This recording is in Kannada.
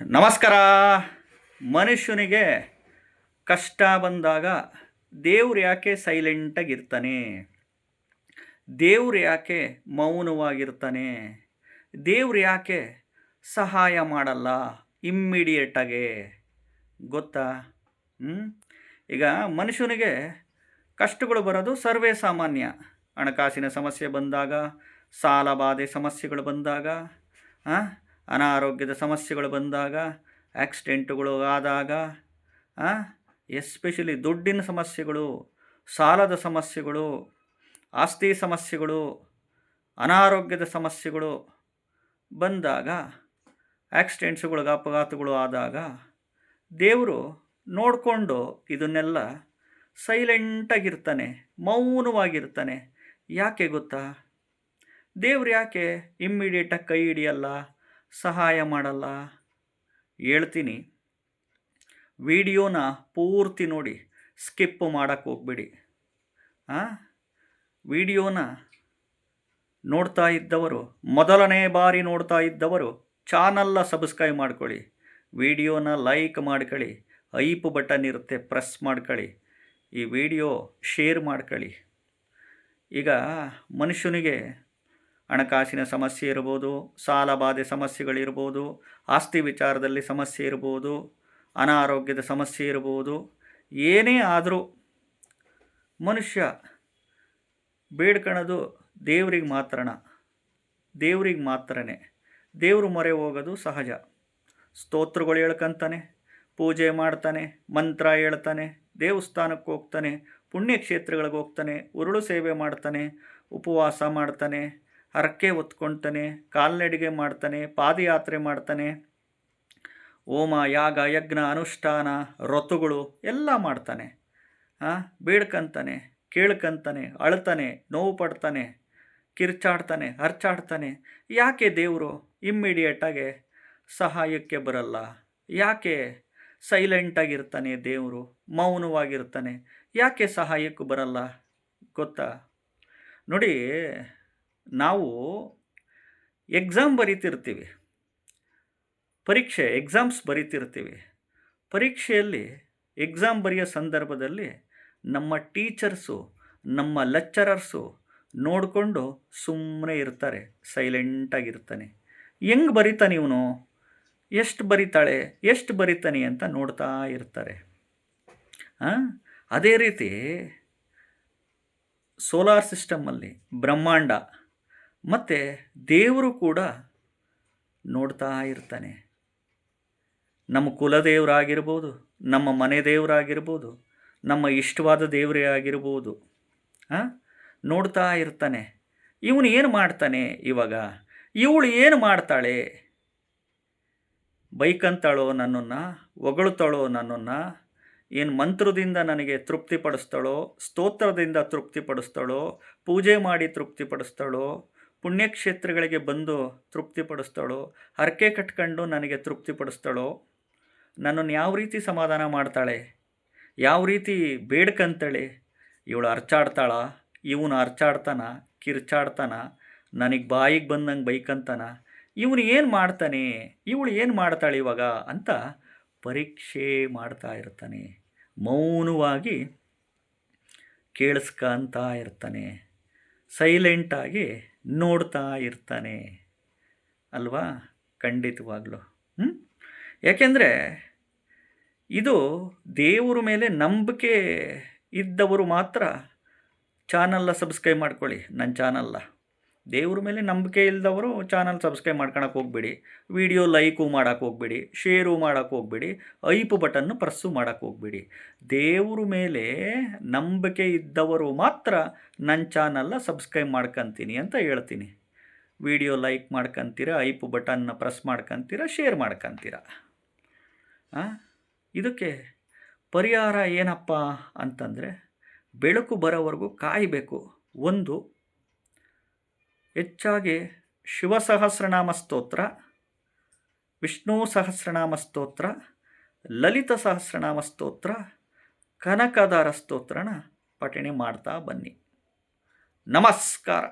ನಮಸ್ಕಾರ. ಮನುಷ್ಯನಿಗೆ ಕಷ್ಟ ಬಂದಾಗ ದೇವ್ರು ಯಾಕೆ ಸೈಲೆಂಟಾಗಿರ್ತಾನೆ? ದೇವ್ರು ಯಾಕೆ ಮೌನವಾಗಿರ್ತಾನೆ? ದೇವ್ರು ಯಾಕೆ ಸಹಾಯ ಮಾಡಲ್ಲ ಇಮ್ಮಿಡಿಯೇಟಾಗೆ? ಗೊತ್ತಾ? ಈಗ ಮನುಷ್ಯನಿಗೆ ಕಷ್ಟಗಳು ಬರೋದು ಸರ್ವೇ ಸಾಮಾನ್ಯ. ಹಣಕಾಸಿನ ಸಮಸ್ಯೆ ಬಂದಾಗ, ಸಾಲ ಬಾಧೆ ಸಮಸ್ಯೆಗಳು ಬಂದಾಗ, ಅನಾರೋಗ್ಯದ ಸಮಸ್ಯೆಗಳು ಬಂದಾಗ, ಆಕ್ಸಿಡೆಂಟುಗಳು ಆದಾಗ, ಎಸ್ಪೆಷಲಿ ದುಡ್ಡಿನ ಸಮಸ್ಯೆಗಳು, ಸಾಲದ ಸಮಸ್ಯೆಗಳು, ಆಸ್ತಿ ಸಮಸ್ಯೆಗಳು, ಅನಾರೋಗ್ಯದ ಸಮಸ್ಯೆಗಳು ಬಂದಾಗ, ಆಕ್ಸಿಡೆಂಟ್ಸುಗಳು ಅಪಘಾತಗಳು ಆದಾಗ ದೇವರು ನೋಡಿಕೊಂಡು ಇದನ್ನೆಲ್ಲ ಸೈಲೆಂಟಾಗಿರ್ತಾನೆ, ಮೌನವಾಗಿರ್ತಾನೆ. ಯಾಕೆ ಗೊತ್ತಾ? ದೇವ್ರು ಯಾಕೆ ಇಮ್ಮಿಡಿಯೇಟಾಗಿ ಕೈ ಹಿಡಿಯಲ್ಲ, ಸಹಾಯ ಮಾಡಲ್ಲ? ಹೇಳ್ತೀನಿ. ವಿಡಿಯೋನ ಪೂರ್ತಿ ನೋಡಿ, ಸ್ಕಿಪ್ ಮಾಡೋಕ್ಕೆ ಹೋಗ್ಬೇಡಿ. ವಿಡಿಯೋನ ನೋಡ್ತಾ ಇದ್ದವರು, ಮೊದಲನೇ ಬಾರಿ ನೋಡ್ತಾ ಇದ್ದವರು ಚಾನಲ್ನ ಸಬ್ಸ್ಕ್ರೈಬ್ ಮಾಡ್ಕೊಳ್ಳಿ, ವಿಡಿಯೋನ ಲೈಕ್ ಮಾಡ್ಕೊಳ್ಳಿ, ಐಪ್ ಬಟನ್ ಇರುತ್ತೆ ಪ್ರೆಸ್ ಮಾಡ್ಕೊಳ್ಳಿ, ಈ ವಿಡಿಯೋ ಶೇರ್ ಮಾಡ್ಕೊಳ್ಳಿ. ಈಗ ಮನುಷ್ಯನಿಗೆ ಹಣಕಾಸಿನ ಸಮಸ್ಯೆ ಇರ್ಬೋದು, ಸಾಲ ಬಾಧೆ ಸಮಸ್ಯೆಗಳಿರ್ಬೋದು, ಆಸ್ತಿ ವಿಚಾರದಲ್ಲಿ ಸಮಸ್ಯೆ ಇರ್ಬೋದು, ಅನಾರೋಗ್ಯದ ಸಮಸ್ಯೆ ಇರ್ಬೋದು, ಏನೇ ಆದರೂ ಮನುಷ್ಯ ಬೇಡ್ಕೊಳ್ಳೋದು ದೇವ್ರಿಗೆ ಮಾತ್ರನೇ. ದೇವ್ರ ಮೊರೆ ಹೋಗೋದು ಸಹಜ. ಸ್ತೋತ್ರಗಳು ಹೇಳ್ಕೊಂತಾನೆ, ಪೂಜೆ ಮಾಡ್ತಾನೆ, ಮಂತ್ರ ಹೇಳ್ತಾನೆ, ದೇವಸ್ಥಾನಕ್ಕೆ ಹೋಗ್ತಾನೆ, ಪುಣ್ಯಕ್ಷೇತ್ರಗಳಿಗೆ ಹೋಗ್ತಾನೆ, ಉರುಳು ಸೇವೆ ಮಾಡ್ತಾನೆ, ಉಪವಾಸ ಮಾಡ್ತಾನೆ, ಹರಕೆ ಹೊತ್ಕೊಳ್ತಾನೆ, ಕಾಲ್ನಡಿಗೆ ಮಾಡ್ತಾನೆ, ಪಾದಯಾತ್ರೆ ಮಾಡ್ತಾನೆ, ಹೋಮ ಯಾಗ ಯಜ್ಞ ಅನುಷ್ಠಾನ ವ್ರತಗಳು ಎಲ್ಲ ಮಾಡ್ತಾನೆ. ಬೇಡ್ಕಂತಾನೆ, ಕೇಳ್ಕಂತಾನೆ, ಅಳ್ತಾನೆ, ನೋವು ಪಡ್ತಾನೆ, ಕಿರ್ಚಾಡ್ತಾನೆ, ಹರ್ಚಾಡ್ತಾನೆ. ಯಾಕೆ ದೇವರು ಇಮ್ಮಿಡಿಯೇಟಾಗಿ ಸಹಾಯಕ್ಕೆ ಬರಲ್ಲ? ಯಾಕೆ ಸೈಲೆಂಟಾಗಿರ್ತಾನೆ? ದೇವರು ಮೌನವಾಗಿರ್ತಾನೆ, ಯಾಕೆ ಸಹಾಯಕ್ಕೂ ಬರಲ್ಲ ಗೊತ್ತಾ? ನೋಡಿ, ನಾವು ಎಕ್ಸಾಮ್ ಬರೀತಿರ್ತೀವಿ, ಎಕ್ಸಾಮ್ಸ್ ಬರೀತಿರ್ತೀವಿ. ಪರೀಕ್ಷೆಯಲ್ಲಿ ಎಕ್ಸಾಮ್ ಬರೆಯೋ ಸಂದರ್ಭದಲ್ಲಿ ನಮ್ಮ ಟೀಚರ್ಸು, ನಮ್ಮ ಲೆಕ್ಚರರ್ಸು ನೋಡಿಕೊಂಡು ಸುಮ್ಮನೆ ಇರ್ತಾರೆ, ಸೈಲೆಂಟಾಗಿರ್ತಾನೆ. ಹೆಂಗೆ ಬರೀತಾನೆ ಇವನು, ಎಷ್ಟು ಬರೀತಾನೆ ಅಂತ ನೋಡ್ತಾ ಇರ್ತಾರೆ. ಅದೇ ರೀತಿ ಸೋಲಾರ್ ಸಿಸ್ಟಮಲ್ಲಿ ಬ್ರಹ್ಮಾಂಡ ಮತ್ತು ದೇವರು ಕೂಡ ನೋಡ್ತಾ ಇರ್ತಾನೆ. ನಮ್ಮ ಕುಲದೇವರಾಗಿರ್ಬೋದು, ನಮ್ಮ ಮನೆ ದೇವರಾಗಿರ್ಬೋದು, ನಮ್ಮ ಇಷ್ಟವಾದ ದೇವರೇ ಆಗಿರ್ಬೋದು, ನೋಡ್ತಾ ಇರ್ತಾನೆ. ಇವನು ಏನು ಮಾಡ್ತಾನೆ ಇವಾಗ, ಇವಳು ಏನು ಮಾಡ್ತಾಳೆ? ಬೈಕಂತಾಳೋ ನನ್ನನ್ನು, ಹೊಗಳ್ತಾಳೋ ನನ್ನನ್ನು, ಏನು ಮಂತ್ರದಿಂದ ನನಗೆ ತೃಪ್ತಿಪಡಿಸ್ತಾಳೋ, ಸ್ತೋತ್ರದಿಂದ ತೃಪ್ತಿಪಡಿಸ್ತಾಳೋ, ಪೂಜೆ ಮಾಡಿ ತೃಪ್ತಿಪಡಿಸ್ತಾಳೋ, ಪುಣ್ಯಕ್ಷೇತ್ರಗಳಿಗೆ ಬಂದು ತೃಪ್ತಿಪಡಿಸ್ತಾಳೋ, ಹರಕೆ ಕಟ್ಕೊಂಡು ನನಗೆ ತೃಪ್ತಿಪಡಿಸ್ತಾಳೋ, ನನ್ನನ್ನು ಯಾವ ರೀತಿ ಸಮಾಧಾನ ಮಾಡ್ತಾಳೆ, ಯಾವ ರೀತಿ ಬೇಡ್ಕಂತಾಳೆ? ಇವಳು ಅರ್ಚಾಡ್ತಾಳ, ಇವನು ಅರ್ಚಾಡ್ತಾನ, ಕಿರ್ಚಾಡ್ತಾನ, ನನಗೆ ಬಾಯಿಗೆ ಬಂದಂಗೆ ಬೈಕಂತಾನ, ಇವನು ಏನು ಮಾಡ್ತಾನೆ, ಇವಳು ಏನು ಮಾಡ್ತಾಳೆ ಇವಾಗ ಅಂತ ಪರೀಕ್ಷೆ ಮಾಡ್ತಾ ಇರ್ತಾನೆ. ಮೌನವಾಗಿ ಕೇಳಿಸ್ಕೊಂತಾ ಇರ್ತಾನೆ, ಸೈಲೆಂಟಾಗಿ ನೋಡ್ತಾ ಇರ್ತಾನೆ ಅಲ್ವಾ? ಖಂಡಿತವಾಗ್ಲೂ. ಯಾಕೆಂದರೆ ಇದು ದೇವರ ಮೇಲೆ ನಂಬಿಕೆ ಇದ್ದವರು ಮಾತ್ರ ಚಾನಲ್ನ ಸಬ್ಸ್ಕ್ರೈಬ್ ಮಾಡ್ಕೊಳ್ಳಿ. ನನ್ನ ಚಾನಲ್ನ ದೇವ್ರ ಮೇಲೆ ನಂಬಿಕೆ ಇಲ್ಲದವರು ಚಾನಲ್ ಸಬ್ಸ್ಕ್ರೈಬ್ ಮಾಡ್ಕೊಳಕ್ಕೆ ಹೋಗ್ಬೇಡಿ, ವಿಡಿಯೋ ಲೈಕು ಮಾಡೋಕ್ಕೆ ಹೋಗ್ಬೇಡಿ, ಶೇರು ಮಾಡೋಕ್ಕೆ ಹೋಗ್ಬೇಡಿ, ಐಪ್ ಬಟನ್ನು ಪ್ರೆಸ್ಸು ಮಾಡೋಕ್ಕೆ ಹೋಗ್ಬೇಡಿ. ದೇವ್ರ ಮೇಲೆ ನಂಬಿಕೆ ಇದ್ದವರು ಮಾತ್ರ ನನ್ನ ಚಾನಲ್ನ ಸಬ್ಸ್ಕ್ರೈಬ್ ಮಾಡ್ಕೊತೀನಿ ಅಂತ ಹೇಳ್ತೀನಿ. ವಿಡಿಯೋ ಲೈಕ್ ಮಾಡ್ಕೊತೀರ, ಐಪ್ ಬಟನ್ನ ಪ್ರೆಸ್ ಮಾಡ್ಕೊತೀರ, ಶೇರ್ ಮಾಡ್ಕೊತೀರ. ಇದಕ್ಕೆ ಪರಿಹಾರ ಏನಪ್ಪ ಅಂತಂದರೆ, ಬೆಳಕು ಬರೋವರೆಗೂ ಕಾಯಬೇಕು. ಒಂದು, ಹೆಚ್ಚಾಗಿ ಶಿವ ಸಹಸ್ರನಾಮ ಸ್ತೋತ್ರ, ವಿಷ್ಣು ಸಹಸ್ರನಾಮ ಸ್ತೋತ್ರ, ಲಲಿತ ಸಹಸ್ರನಾಮ ಸ್ತೋತ್ರ, ಕನಕದಾರ ಸ್ತೋತ್ರನ ಪಠಣೆ ಮಾಡ್ತಾ ಬನ್ನಿ. ನಮಸ್ಕಾರ.